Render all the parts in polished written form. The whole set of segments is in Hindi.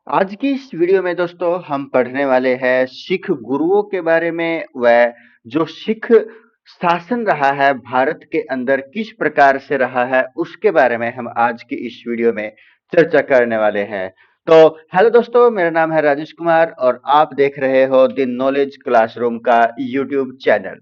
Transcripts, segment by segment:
आज की इस वीडियो में दोस्तों हम पढ़ने वाले हैं सिख गुरुओं के बारे में व जो सिख शासन रहा है भारत के अंदर किस प्रकार से रहा है उसके बारे में हम आज की इस वीडियो में चर्चा करने वाले हैं। तो हेलो दोस्तों, मेरा नाम है राजेश कुमार और आप देख रहे हो द नॉलेज क्लासरूम का यूट्यूब चैनल।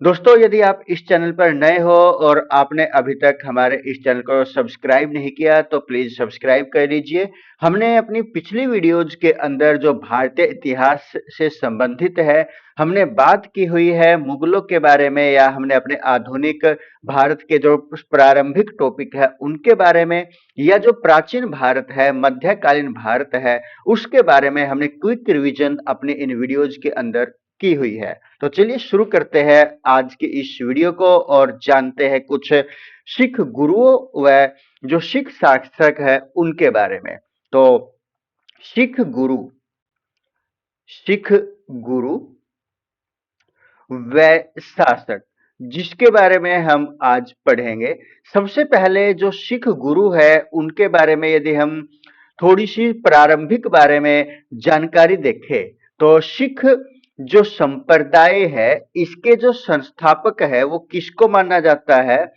दोस्तों, यदि आप इस चैनल पर नए हो और आपने अभी तक हमारे इस चैनल को सब्सक्राइब नहीं किया तो प्लीज सब्सक्राइब कर लीजिए। हमने अपनी पिछली वीडियोज के अंदर जो भारतीय इतिहास से संबंधित है, हमने बात की हुई है मुगलों के बारे में, या हमने अपने आधुनिक भारत के जो प्रारंभिक टॉपिक है उनके बारे में, या जो प्राचीन भारत है, मध्यकालीन भारत है, उसके बारे में हमने क्विक रिवीजन अपने इन वीडियोज के अंदर की हुई है। तो चलिए शुरू करते हैं आज की इस वीडियो को और जानते हैं कुछ सिख गुरुओं व जो सिख शासक है उनके बारे में। तो सिख गुरु, सिख गुरु व शासक जिसके बारे में हम आज पढ़ेंगे। सबसे पहले जो सिख गुरु है उनके बारे में यदि हम थोड़ी सी प्रारंभिक बारे में जानकारी देखें तो सिख जो संप्रदाय है इसके जो संस्थापक है वो किसको माना जाता है?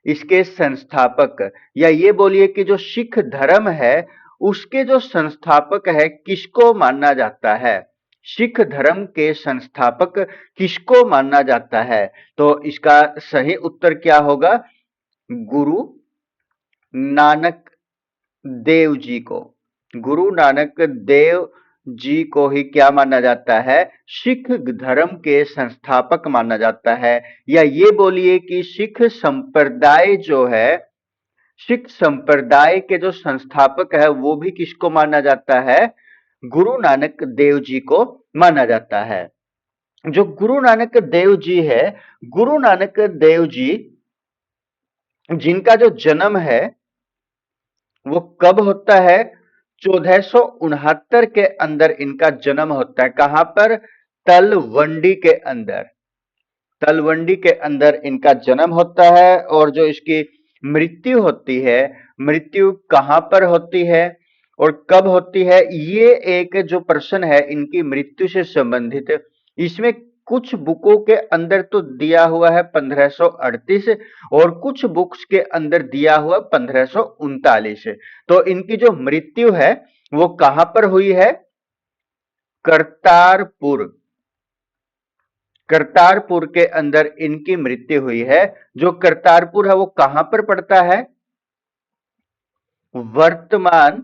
इसके संस्थापक, या ये बोलिए कि जो सिख धर्म है उसके जो संस्थापक है किसको माना जाता है? सिख धर्म के संस्थापक किसको माना जाता है? तो इसका सही उत्तर क्या होगा? गुरु नानक देव जी को। गुरु नानक देव जी को ही क्या माना जाता है? सिख धर्म के संस्थापक माना जाता है। या ये बोलिए कि सिख संप्रदाय जो है, सिख संप्रदाय के जो संस्थापक है वो भी किसको माना जाता है? गुरु नानक देव जी को माना जाता है। जो गुरु नानक देव जी है, गुरु नानक देव जी जिनका जो जन्म है वो कब होता है? 1469 के अंदर इनका जन्म होता है। कहां पर? तलवंडी के अंदर। तलवंडी के अंदर इनका जन्म होता है। और जो इसकी मृत्यु होती है, मृत्यु कहां पर होती है और कब होती है, ये एक जो प्रश्न है इनकी मृत्यु से संबंधित, इसमें कुछ बुकों के अंदर तो दिया हुआ है 1538 और कुछ बुक्स के अंदर दिया हुआ 1539। तो इनकी जो मृत्यु है वो कहां पर हुई है? करतारपुर। करतारपुर के अंदर इनकी मृत्यु हुई है। जो करतारपुर है वो कहां पर पड़ता है? वर्तमान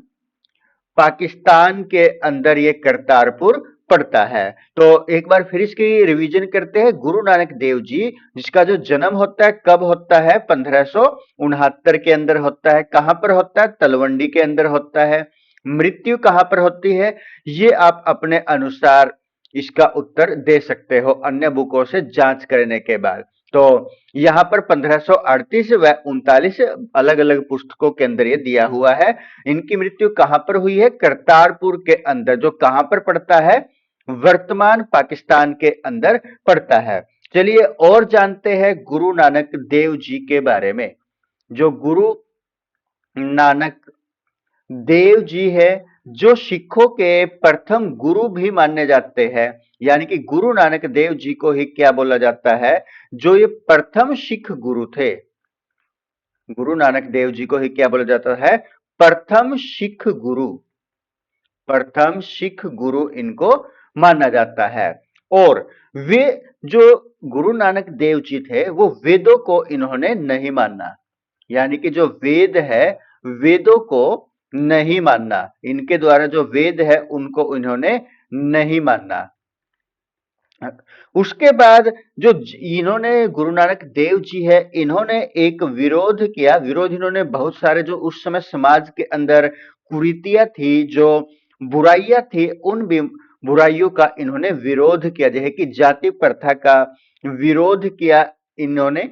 पाकिस्तान के अंदर ये करतारपुर पड़ता है। तो एक बार फिर इसकी रिवीजन करते हैं। गुरु नानक देव जी जिसका जो जन्म होता है कब होता है? 1569 के अंदर होता है। कहां पर होता है? तलवंडी के अंदर होता है। मृत्यु कहां पर होती है? ये आप अपने अनुसार इसका उत्तर दे सकते हो अन्य बुकों से जांच करने के बाद। तो यहां पर 1538 व 39 अलग अलग पुस्तकों के अंदर ये दिया हुआ है। इनकी मृत्यु कहां पर हुई है? करतारपुर के अंदर, जो कहां पर पड़ता है? वर्तमान पाकिस्तान के अंदर पड़ता है। चलिए और जानते हैं गुरु नानक देव जी के बारे में। जो गुरु नानक देव जी है, जो सिखों के प्रथम गुरु भी माने जाते हैं, यानी कि गुरु नानक देव जी को ही क्या बोला जाता है? जो ये प्रथम सिख गुरु थे। गुरु नानक देव जी को ही क्या बोला जाता है? प्रथम सिख गुरु। प्रथम सिख गुरु इनको माना जाता है। और वे जो गुरु नानक देव जी थे वो वेदों को इन्होंने नहीं माना, यानी कि जो वेद है वेदों को नहीं मानना। इनके द्वारा जो वेद है उनको इन्होंने नहीं माना। उसके बाद जो इन्होंने गुरु नानक देव जी है इन्होंने एक विरोध किया। विरोध इन्होंने बहुत सारे जो उस समय समाज के अंदर कुरीतियां थी, जो बुराइयां थी, उन बुराइयों का इन्होंने विरोध किया। जैसे कि जाति प्रथा का विरोध किया इन्होंने।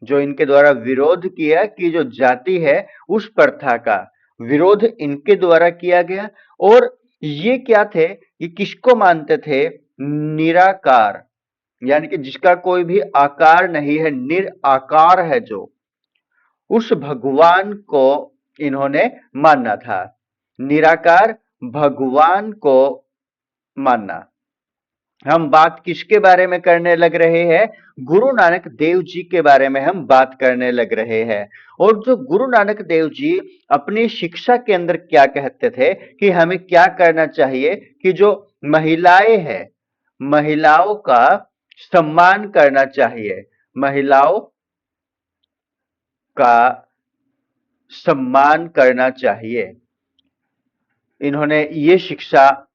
जो इनके द्वारा विरोध किया कि जो जाति है उस प्रथा का विरोध इनके द्वारा किया गया। और ये क्या थे? ये किसको मानते थे? निराकार, यानी कि जिसका कोई भी आकार नहीं है, निराकार है जो, उस भगवान को इन्होंने माना था। निराकार भगवान को मानना। हम बात किसके बारे में करने लग रहे हैं? गुरु नानक देव जी के बारे में हम बात करने लग रहे हैं। और जो गुरु नानक देव जी अपनी शिक्षा के अंदर क्या कहते थे कि हमें क्या करना चाहिए, कि जो महिलाएं हैं, महिलाओं का सम्मान करना चाहिए, महिलाओं का सम्मान करना चाहिए। इन्होंने ये शिक्षा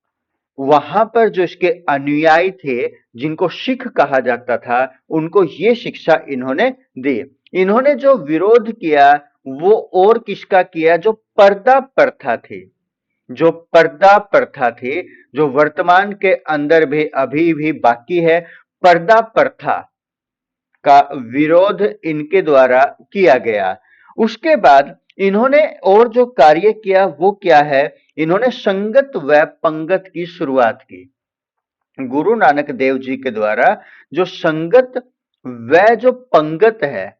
वहां पर जो इसके अनुयायी थे, जिनको सिख कहा जाता था, उनको ये शिक्षा इन्होंने दी। इन्होंने जो विरोध किया वो और किसका किया? जो पर्दा प्रथा थी, जो पर्दा प्रथा थी, जो वर्तमान के अंदर भी अभी भी बाकी है, पर्दा प्रथा का विरोध इनके द्वारा किया गया। उसके बाद इन्होंने और जो कार्य किया वो क्या है? इन्होंने संगत व पंगत की शुरुआत की। गुरु नानक देव जी के द्वारा जो संगत व जो पंगत है,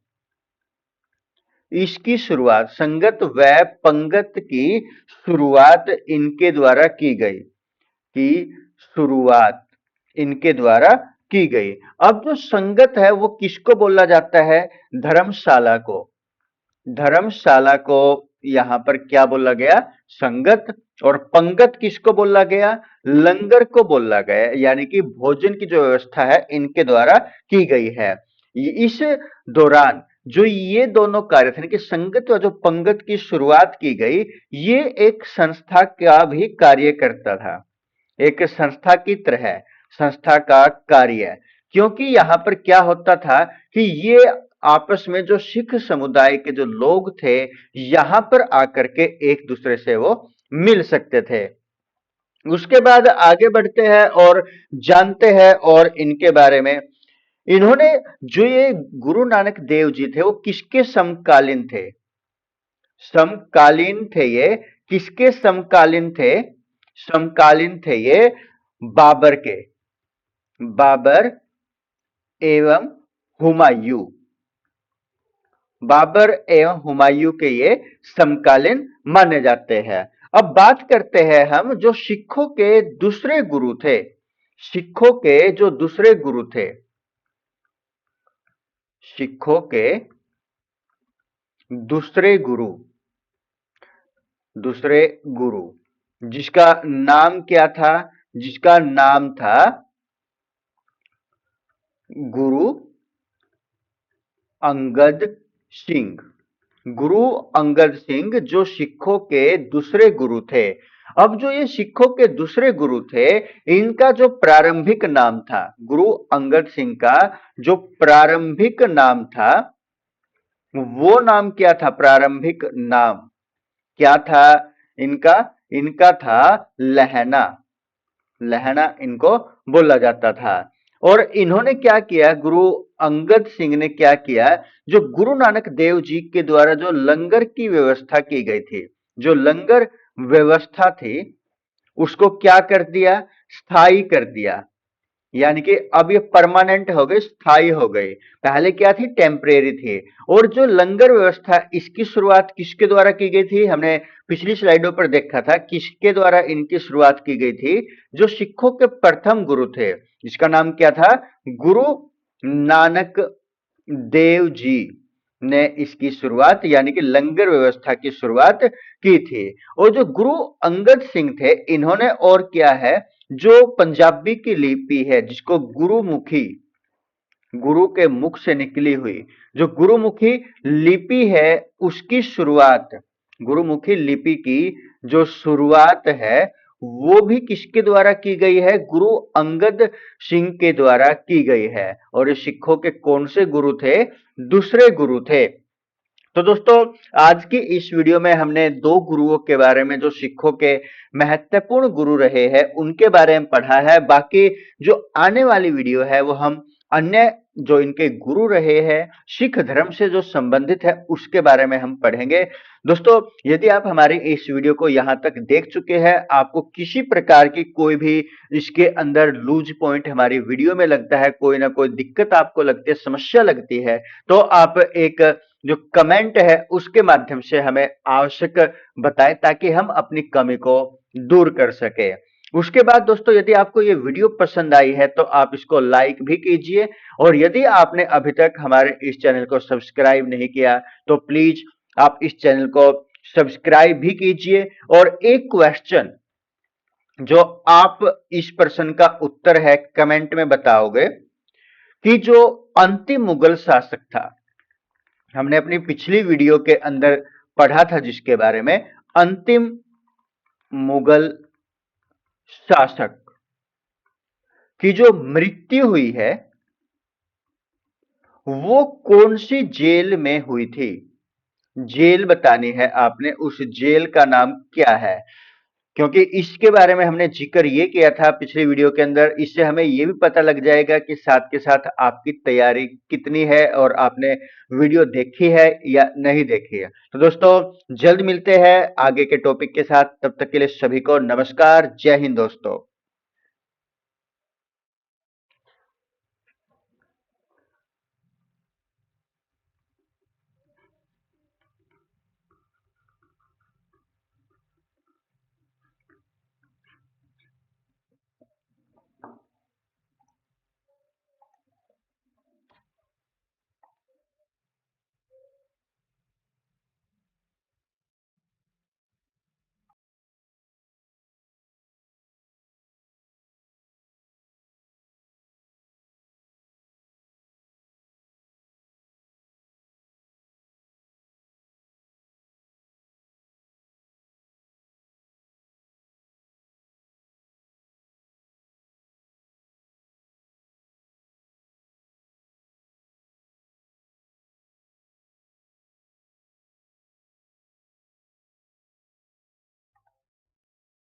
इसकी शुरुआत, संगत व पंगत की शुरुआत इनके द्वारा की गई, की शुरुआत इनके द्वारा की गई। अब जो संगत है वो किसको बोला जाता है? धर्मशाला को। धर्मशाला को यहां पर क्या बोला गया? संगत। और पंगत किसको बोला गया? लंगर को बोला गया, यानी कि भोजन की जो व्यवस्था है इनके द्वारा की गई है। इस दौरान जो ये दोनों कार्य थे कि संगत और जो पंगत की शुरुआत की गई, ये एक संस्था का भी कार्य करता था, एक संस्था की तरह संस्था का कार्य। क्योंकि यहां पर क्या होता था कि ये आपस में जो सिख समुदाय के जो लोग थे, यहां पर आकर के एक दूसरे से वो मिल सकते थे। उसके बाद आगे बढ़ते हैं और जानते हैं और इनके बारे में। इन्होंने जो ये गुरु नानक देव जी थे वो किसके समकालीन थे? समकालीन थे ये, किसके समकालीन थे? समकालीन थे ये बाबर के, बाबर एवं हुमायूं। बाबर एवं हुमायूं के ये समकालीन माने जाते हैं। अब बात करते हैं हम जो सिखों के दूसरे गुरु थे, सिखों के जो दूसरे गुरु थे, सिखों के दूसरे गुरु, दूसरे गुरु जिसका नाम क्या था? जिसका नाम था गुरु अंगद सिंह। गुरु अंगद सिंह जो सिखों के दूसरे गुरु थे। अब जो ये सिखों के दूसरे गुरु थे, इनका जो प्रारंभिक नाम था, गुरु अंगद सिंह का जो प्रारंभिक नाम था, वो नाम क्या था? प्रारंभिक नाम क्या था इनका? इनका था लहना। लहना इनको बोला जाता था। और इन्होंने क्या किया? गुरु अंगद सिंह ने क्या किया? जो गुरु नानक देव जी के द्वारा जो लंगर की व्यवस्था की गई थी, जो लंगर व्यवस्था थी, उसको क्या कर दिया? स्थायी कर दिया। यानी कि अब ये परमानेंट हो गई, स्थायी हो गई। पहले क्या थी? टेम्परेरी थी। और जो लंगर व्यवस्था, इसकी शुरुआत किसके द्वारा की गई थी? हमने पिछली स्लाइडों पर देखा था किसके द्वारा इनकी शुरुआत की गई थी? जो सिखों के प्रथम गुरु थे, जिसका नाम क्या था? गुरु नानक देव जी ने इसकी शुरुआत, यानी कि लंगर व्यवस्था की शुरुआत की थी। और जो गुरु अंगद सिंह थे, इन्होंने और क्या है, जो पंजाबी की लिपि है, जिसको गुरुमुखी, गुरु के मुख से निकली हुई जो गुरुमुखी लिपि है, उसकी शुरुआत, गुरुमुखी लिपि की जो शुरुआत है वो भी किसके द्वारा की गई है? गुरु अंगद सिंह के द्वारा की गई है। और ये सिखों के कौन से गुरु थे? दूसरे गुरु थे। तो दोस्तों, आज की इस वीडियो में हमने दो गुरुओं के बारे में, जो सिखों के महत्वपूर्ण गुरु रहे हैं, उनके बारे में पढ़ा है। बाकी जो आने वाली वीडियो है वो हम अन्य जो इनके गुरु रहे हैं, सिख धर्म से जो संबंधित है, उसके बारे में हम पढ़ेंगे। दोस्तों, यदि आप हमारी इस वीडियो को यहाँ तक देख चुके हैं, आपको किसी प्रकार की कोई भी इसके अंदर लूज पॉइंट हमारी वीडियो में लगता है, कोई ना कोई दिक्कत आपको लगती है, समस्या लगती है, तो आप एक जो कमेंट है उसके माध्यम से हमें आवश्यक बताएं, ताकि हम अपनी कमी को दूर कर सके। उसके बाद दोस्तों, यदि आपको ये वीडियो पसंद आई है तो आप इसको लाइक भी कीजिए, और यदि आपने अभी तक हमारे इस चैनल को सब्सक्राइब नहीं किया तो प्लीज आप इस चैनल को सब्सक्राइब भी कीजिए। और एक क्वेश्चन जो आप इस प्रश्न का उत्तर है कमेंट में बताओगे, कि जो अंतिम मुगल शासक था, हमने अपनी पिछली वीडियो के अंदर पढ़ा था जिसके बारे में, अंतिम मुगल शासक की जो मृत्यु हुई है वो कौन सी जेल में हुई थी। जेल बतानी है आपने, उस जेल का नाम क्या है, क्योंकि इसके बारे में हमने जिक्र ये किया था पिछली वीडियो के अंदर। इससे हमें ये भी पता लग जाएगा कि साथ के साथ आपकी तैयारी कितनी है और आपने वीडियो देखी है या नहीं देखी है। तो दोस्तों, जल्द मिलते हैं आगे के टॉपिक के साथ, तब तक के लिए सभी को नमस्कार, जय हिंद दोस्तों।